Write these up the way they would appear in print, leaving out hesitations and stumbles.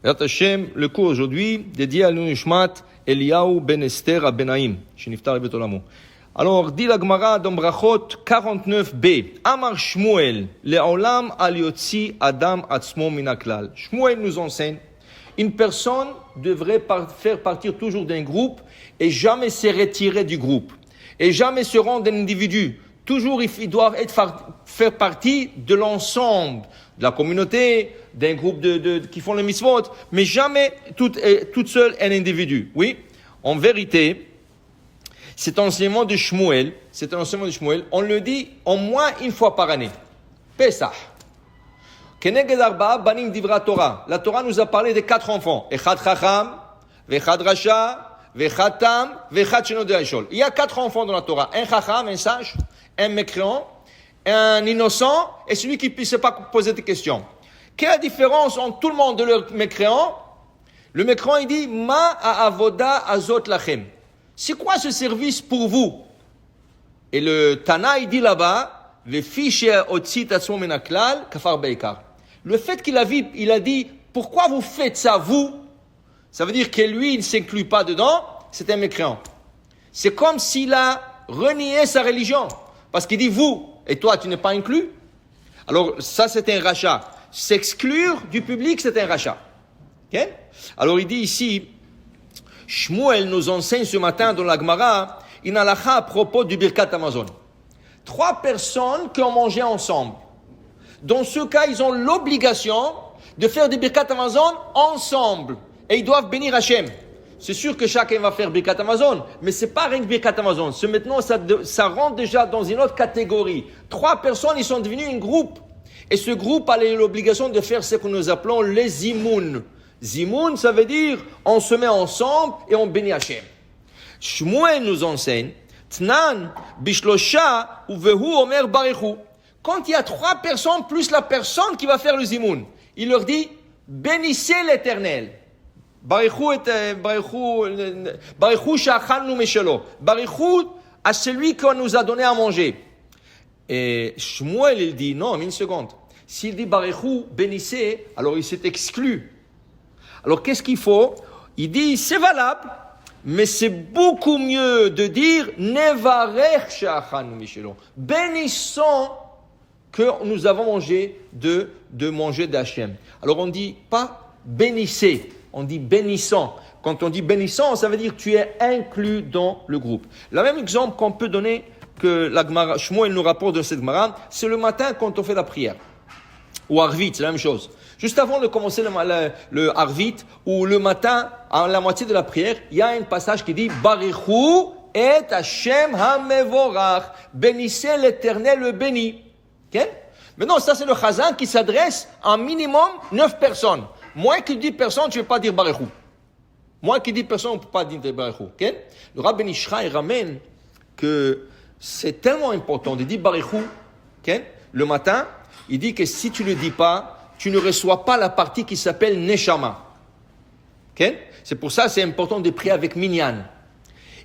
Bezrat Hashem, le cours aujourd'hui dédié à l'Unishmat Eliyahu ben Esther à Benaim, Sheniftar Bet Olamo. Alors, dit la Gemara dans Brachot 49b, Amar Shmuel, Le'olam al yotzi Adam atzmo min haklal. Shmuel nous enseigne, une personne devrait faire partir toujours d'un groupe et jamais se retirer du groupe, et jamais se rendre un individu. Toujours, ils doivent faire partie de l'ensemble, de la communauté, d'un groupe qui font les mitzvot, mais jamais toute seule un individu. Oui, en vérité, cet enseignement de Shmuel, on le dit au moins une fois par année. Pesach. Keneged arba'a banim divra Torah. La Torah nous a parlé de 4 enfants. Echad chacham, vechad rasha, vechad tam, vechad sheno de ha'ishol. Il y a 4 enfants dans la Torah. Un chacham, un sage, un mécréant, un innocent et celui qui ne sait pas poser des questions. Quelle est la différence entre tout le monde de le mécréant? Le mécréant, il dit, ma avoda azot lachem. C'est quoi ce service pour vous? Et le Tana, il dit là-bas, le fait qu'il a dit, pourquoi vous faites ça, vous? Ça veut dire que lui, il ne s'inclut pas dedans, c'est un mécréant. C'est comme s'il a renié sa religion. Parce qu'il dit vous, et toi, tu n'es pas inclus. Alors, ça, c'est un rachat. S'exclure du public, c'est un rachat. Okay? Alors, il dit ici, Shmuel nous enseigne ce matin dans la Gemara, une halakha à propos du Birkat Hamazon. 3 personnes qui ont mangé ensemble. Dans ce cas, ils ont l'obligation de faire du Birkat Hamazon ensemble. Et ils doivent bénir Hachem. C'est sûr que chacun va faire Birkat Hamazon, mais c'est pas rien que Birkat Hamazon. Maintenant, ça rentre déjà dans une autre catégorie. 3 personnes, ils sont devenus un groupe. Et ce groupe a l'obligation de faire ce que nous appelons les zimoun. Zimoun, ça veut dire, on se met ensemble et on bénit Hachem. Shmuel nous enseigne, Tnan, Bishlosha, Uvehu, Omer, Barechu. Quand il y a 3 personnes plus la personne qui va faire le zimoun, il leur dit, bénissez l'Éternel. Barechu sha'achalnu meshelo. Barechu à celui qu'on nous a donné à manger. Et Shmuel, il dit, non, mais une seconde. S'il dit Barechu, bénissez, alors il s'est exclu. Alors qu'est-ce qu'il faut? Il dit, c'est valable, mais c'est beaucoup mieux de dire Nevarech sha'achalnu meshelo. Bénissons que nous avons mangé de manger d'Hachem. Alors on dit pas bénissez. On dit bénissant. Quand on dit bénissant, ça veut dire que tu es inclus dans le groupe. Le même exemple qu'on peut donner que la Gemara, Shmuel nous rapporte de cette Gemara, c'est le matin quand on fait la prière. Ou Arvit, c'est la même chose. Juste avant de commencer le Arvit, ou le matin, à la moitié de la prière, il y a un passage qui dit Barechu et Hashem hamevorach. Bénissez l'Éternel le béni. Okay? Maintenant, ça c'est le Chazan qui s'adresse à un minimum 9 personnes. Moins que 10 personnes, tu ne peux pas dire Barechu. Moins que 10 personnes, on ne peut pas dire Barechu. Okay? Le Rabbi Ishraï ramène que c'est tellement important de dire Barechu. Okay? Le matin, il dit que si tu ne le dis pas, tu ne reçois pas la partie qui s'appelle Neshama. Okay? C'est pour ça que c'est important de prier avec Minyan.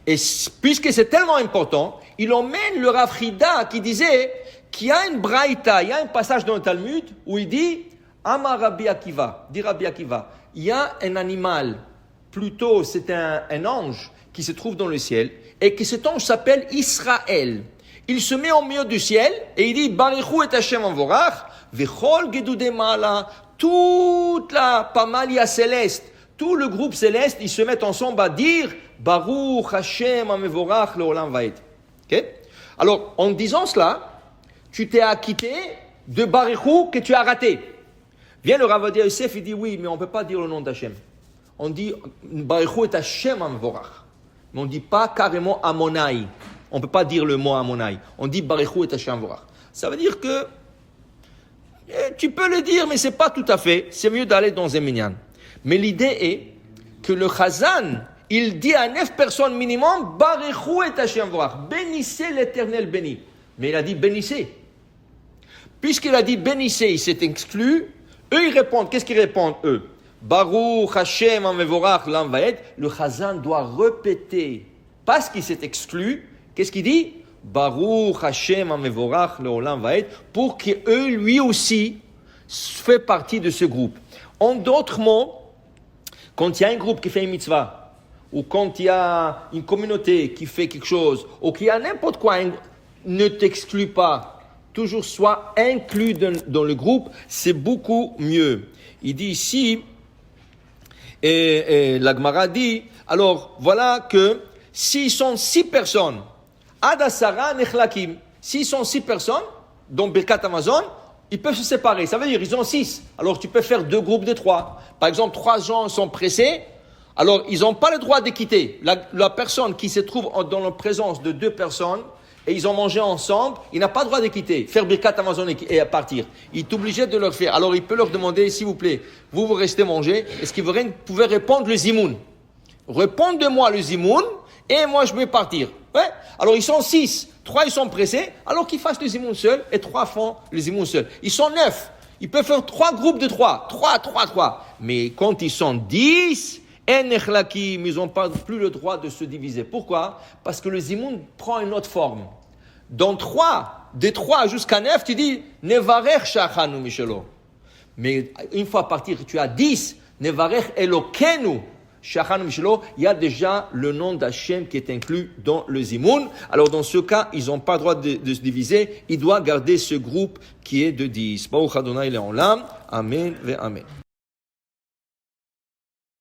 Et puisque c'est tellement important, il emmène le Rav Chida qui disait qu'il y a une braïta, il y a un passage dans le Talmud où il dit Amar Rabbi Akiva, dit Rabbi Akiva, il y a un animal, plutôt c'est un ange qui se trouve dans le ciel, et que cet ange s'appelle Israël. Il se met au milieu du ciel, et il dit, Barechu et Hashem Anvorach, Vechol Gedude Mala, toute la pamalia céleste, tout le groupe céleste, ils se mettent ensemble à dire, Baruch Hashem Anvorach Leolam Vaed. Okay? Alors, en disant cela, tu t'es acquitté de Barechu que tu as raté. Vient le Rav Yosef, il dit oui, mais on ne peut pas dire le nom d'Hachem. On dit Barechu et Hashem Anvorach. Mais on ne dit pas carrément Amonai. On ne peut pas dire le mot Amonai. On dit Barechu et Hashem Anvorach. Ça veut dire que tu peux le dire, mais ce n'est pas tout à fait. C'est mieux d'aller dans un minyan. Mais l'idée est que le Chazan, il dit à 9 personnes minimum Barechu et Hashem Anvorach. Bénissez l'Éternel béni. Mais il a dit bénissez. Puisqu'il a dit bénissez, il s'est exclu. Eux, ils répondent. Qu'est-ce qu'ils répondent, eux? Baruch Hashem Amevorach Lam Vaed. Le Chazan doit répéter. Parce qu'il s'est exclu, qu'est-ce qu'il dit? Baruch Hashem Amevorach Leolam Vaed. Pour qu'eux, lui aussi, fait partie de ce groupe. En d'autres mots, Quand il y a un groupe qui fait une mitzvah, ou quand il y a une communauté qui fait quelque chose, ou qu'il y a n'importe quoi, ne t'exclus pas. Toujours sois inclus dans le groupe, c'est beaucoup mieux. Il dit ici, et la Gemara dit, alors voilà que s'ils sont 6 personnes, Adasara Nechlakim, s'ils sont 6 personnes, donc Birkat Amazon, ils peuvent se séparer. Ça veut dire ils ont 6. Alors tu peux faire 2 groupes de 3. Par exemple, 3 gens sont pressés. Alors ils n'ont pas le droit de quitter. La personne qui se trouve dans la présence de 2 personnes et ils ont mangé ensemble, il n'a pas le droit de quitter, faire Birkat Amazon et partir. Il est obligé de leur faire. Alors il peut leur demander, s'il vous plaît, vous restez manger. Est-ce que vous pouvez répondre le zimoun? Répondez-moi le zimoun et moi je vais partir. Ouais. Alors ils sont 6. 3 ils sont pressés, alors qu'ils fassent le zimoun seul et 3 font le zimoun seul. Ils sont 9. Ils peuvent faire 3 groupes de 3. 3. Mais quand ils sont 10, ils n'ont pas plus le droit de se diviser. Pourquoi? Parce que le zimoun prend une autre forme. Dans 3, de 3 jusqu'à 9, tu dis Nevarech Shachanu Mishelo. Mais une fois partir, tu as 10, Nevarech Elokenu Shachanu Mishelo. Il y a déjà le nom d'Hachem qui est inclus dans le zimoun. Alors dans ce cas, ils n'ont pas le droit de se diviser. Ils doivent garder ce groupe qui est de 10. Baruch Adonai Le'olam. Amen ve Amen.